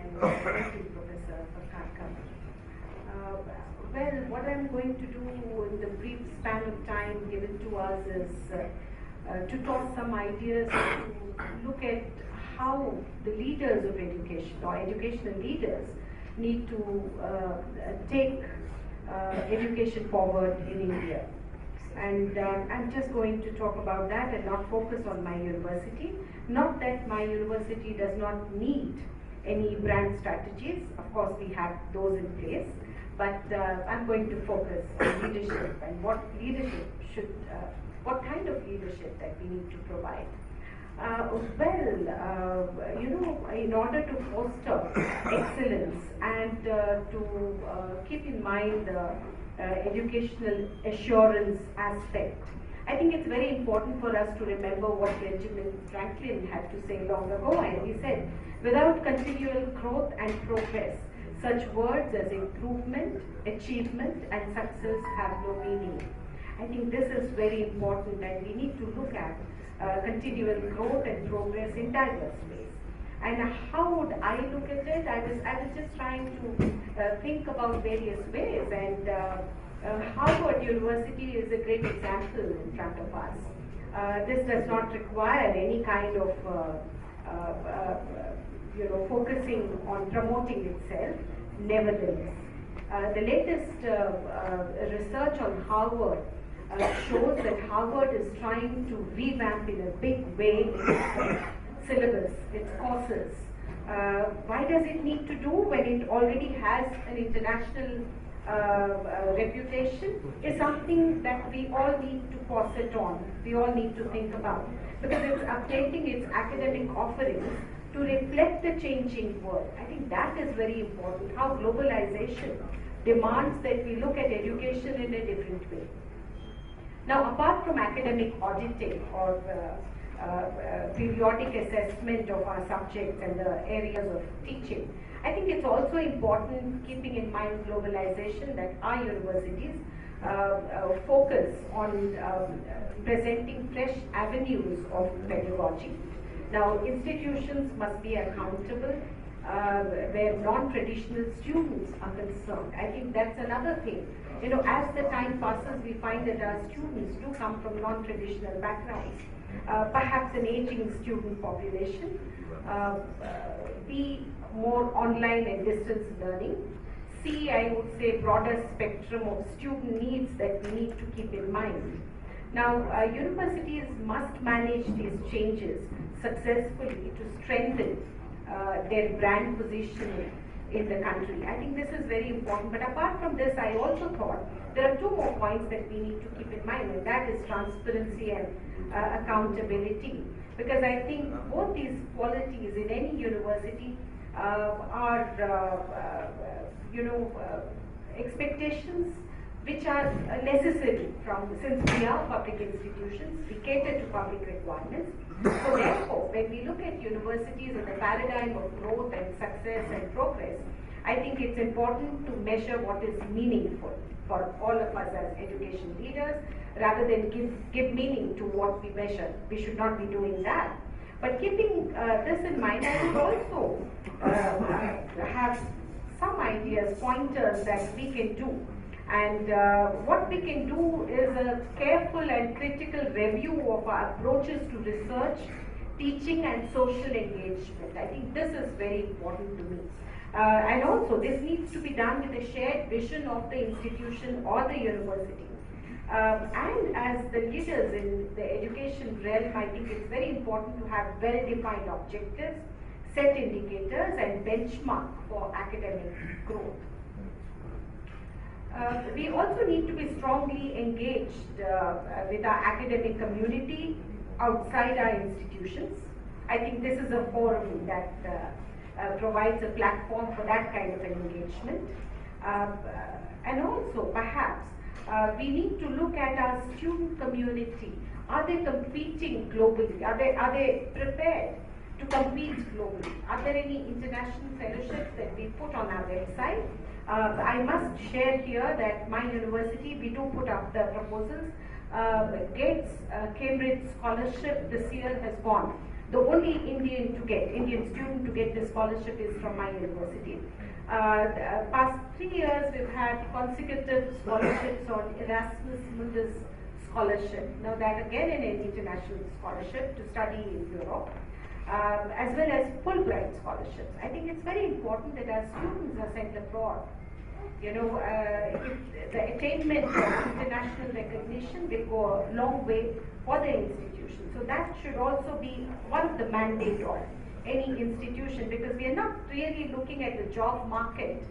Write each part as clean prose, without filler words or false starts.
and thank you, Professor, for coming. Well, what I'm going to do in the brief span of time given to us is to toss some ideas to look at how the leaders of education or educational leaders need to take education forward in India. And I'm just going to talk about that and not focus on my university. Not that my university does not need any brand strategies. Of course, we have those in place. But I'm going to focus on leadership and what leadership should, what kind of leadership that we need to provide. You know, in order to foster excellence and to keep in mind the educational assurance aspect, I think it's very important for us to remember what Benjamin Franklin had to say long ago, and he said, without continual growth and progress, such words as improvement, achievement, and success have no meaning. I think this is very important, and we need to look at continual growth and progress in diverse ways. And how would I look at it? I was just trying to think about various ways, and Harvard University is a great example in front of us. This does not require any kind of you know, focusing on promoting itself. Nevertheless, the latest research on Harvard shows that Harvard is trying to revamp in a big way its syllabus, its courses. Why does it need to do when it already has an international reputation? Is something that we all need to pass it on. We all need to think about, because it's updating its academic offerings to reflect the changing world. I think that is very important, how globalization demands that we look at education in a different way. Now, apart from academic auditing or periodic assessment of our subjects and the areas of teaching, I think it's also important, keeping in mind globalization, that our universities focus on presenting fresh avenues of pedagogy. Now, institutions must be accountable where non-traditional students are concerned. I think that's another thing. You know, as the time passes, we find that our students do come from non-traditional backgrounds. Perhaps an aging student population, B, more online and distance learning, C, I would say broader spectrum of student needs that we need to keep in mind. Now, universities must manage these changes successfully to strengthen their brand positioning in the country. I think this is very important. But apart from this, I also thought there are two more points that we need to keep in mind, and that is transparency and accountability. Because I think both these qualities in any university are, you know, expectations which are necessary since we are public institutions, we cater to public requirements. So therefore, when we look at universities in the paradigm of growth and success and progress, I think it's important to measure what is meaningful for all of us as education leaders, rather than give meaning to what we measure. We should not be doing that. But keeping this in mind, I would also have some ideas, pointers that we can do. And what we can do is a careful and critical review of our approaches to research, teaching, and social engagement. I think this is very important to me. And also, this needs to be done with a shared vision of the institution or the university. And as the leaders in the education realm, I think it's very important to have well-defined objectives, set indicators, and benchmark for academic growth. We also need to be strongly engaged with our academic community outside our institutions. I think this is a forum that provides a platform for that kind of an engagement. And also, perhaps, we need to look at our student community. Are they competing globally? Are they prepared to compete globally? Are there any international fellowships that we put on our website? I must share here that my university, we do put up the proposals. Gates Cambridge Scholarship this year has gone the only Indian student to get the scholarship is from my university. The past 3 years we've had consecutive scholarships on Erasmus Mundus scholarship. Now that again an international scholarship to study in Europe, as well as Fulbright scholarships. I think it's very important that our students are sent abroad. You know, the attainment of international recognition will go a long way for the institution. So that should also be one of the mandate of any institution, because we are not really looking at the job market.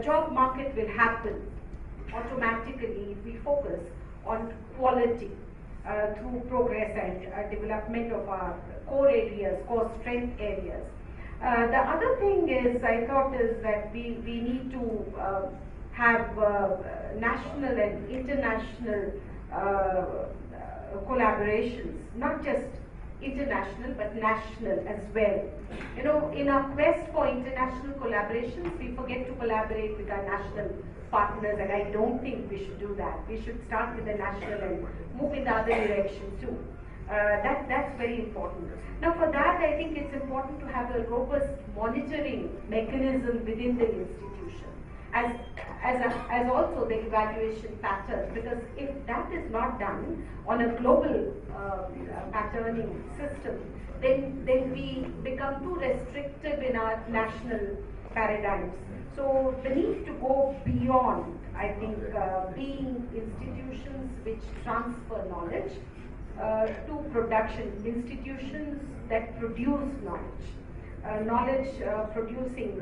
Job market will happen automatically if we focus on quality through progress and development of our core areas, core strength areas. The other thing is, I thought, is that we need to have national and international collaborations, not just international but national as well. You know, in our quest for international collaborations, we forget to collaborate with our national partners, and I don't think we should do that. We should start with the national and move in the other direction too. That's very important. Now for that, I think it's important to have a robust monitoring mechanism within the institution, as also the evaluation pattern, because if that is not done on a global patterning system, then we become too restrictive in our national paradigms. So the need to go beyond, I think, being institutions which transfer knowledge to production, institutions that produce knowledge producing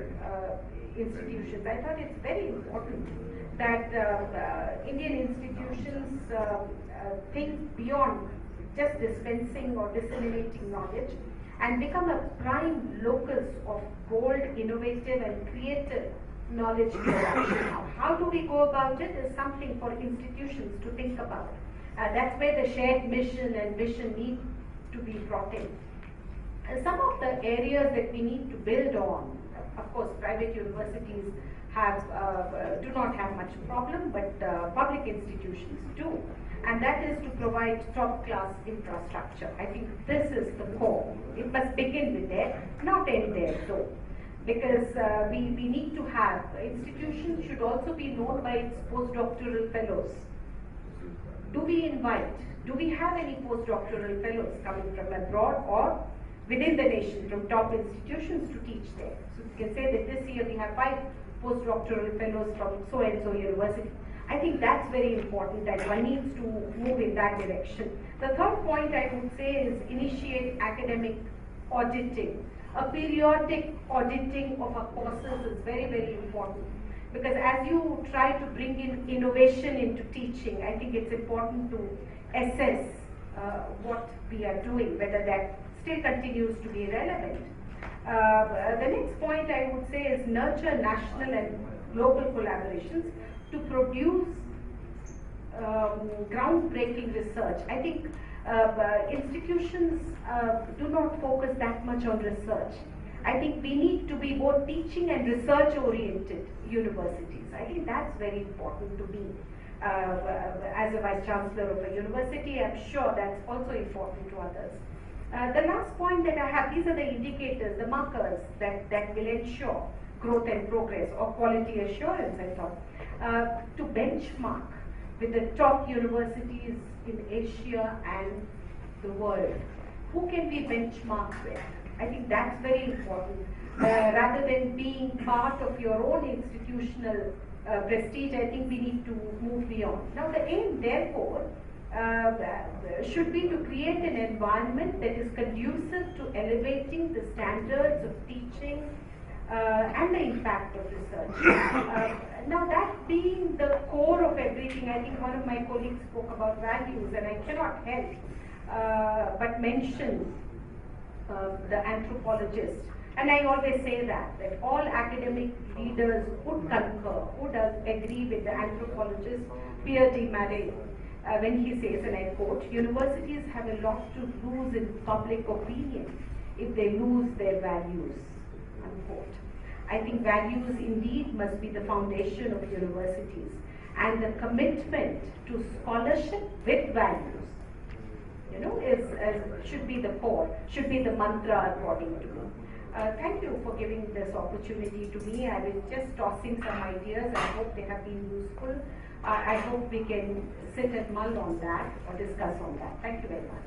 institutions. I thought it's very important that Indian institutions think beyond just dispensing or disseminating knowledge and become a prime locus of bold, innovative and creative knowledge production. How do we go about it is something for institutions to think about. That's where the shared mission and vision need to be brought in. Some of the areas that we need to build on, of course, private universities do not have much problem, but public institutions do. And that is to provide top-class infrastructure. I think this is the core. It must begin with there, not end there though. Because we need to have, institutions should also be known by its postdoctoral fellows. Do we have any postdoctoral fellows coming from abroad or within the nation from top institutions to teach there? So you can say that this year we have 5 postdoctoral fellows from so-and-so university. I think that's very important, that one needs to move in that direction. The third point I would say is initiate academic auditing. A periodic auditing of our courses is very, very important. Because as you try to bring in innovation into teaching, I think it's important to assess what we are doing, whether that still continues to be relevant. The next point I would say is nurture national and global collaborations to produce groundbreaking research. I think institutions do not focus that much on research. I think we need to be both teaching and research-oriented universities. I think that's very important to me. As a Vice Chancellor of a university, I'm sure that's also important to others. The last point that I have, these are the indicators, the markers that will ensure growth and progress, or quality assurance, I thought, to benchmark with the top universities in Asia and the world. Who can we benchmark with? I think that's very important. Rather than being part of your own institutional prestige, I think we need to move beyond. Now the aim, therefore, should be to create an environment that is conducive to elevating the standards of teaching and the impact of research. Now that being the core of everything, I think one of my colleagues spoke about values, and I cannot help but mention the anthropologist. And I always say that all academic leaders would concur, would agree with the anthropologist Pierre de Marais when he says, and I quote, "Universities have a lot to lose in public opinion if they lose their values," unquote. I think values indeed must be the foundation of universities, and the commitment to scholarship with values should be the core, should be the mantra according to me. Thank you for giving this opportunity to me. I was just tossing some ideas. I hope they have been useful. I hope we can sit and mull on that or discuss on that. Thank you very much.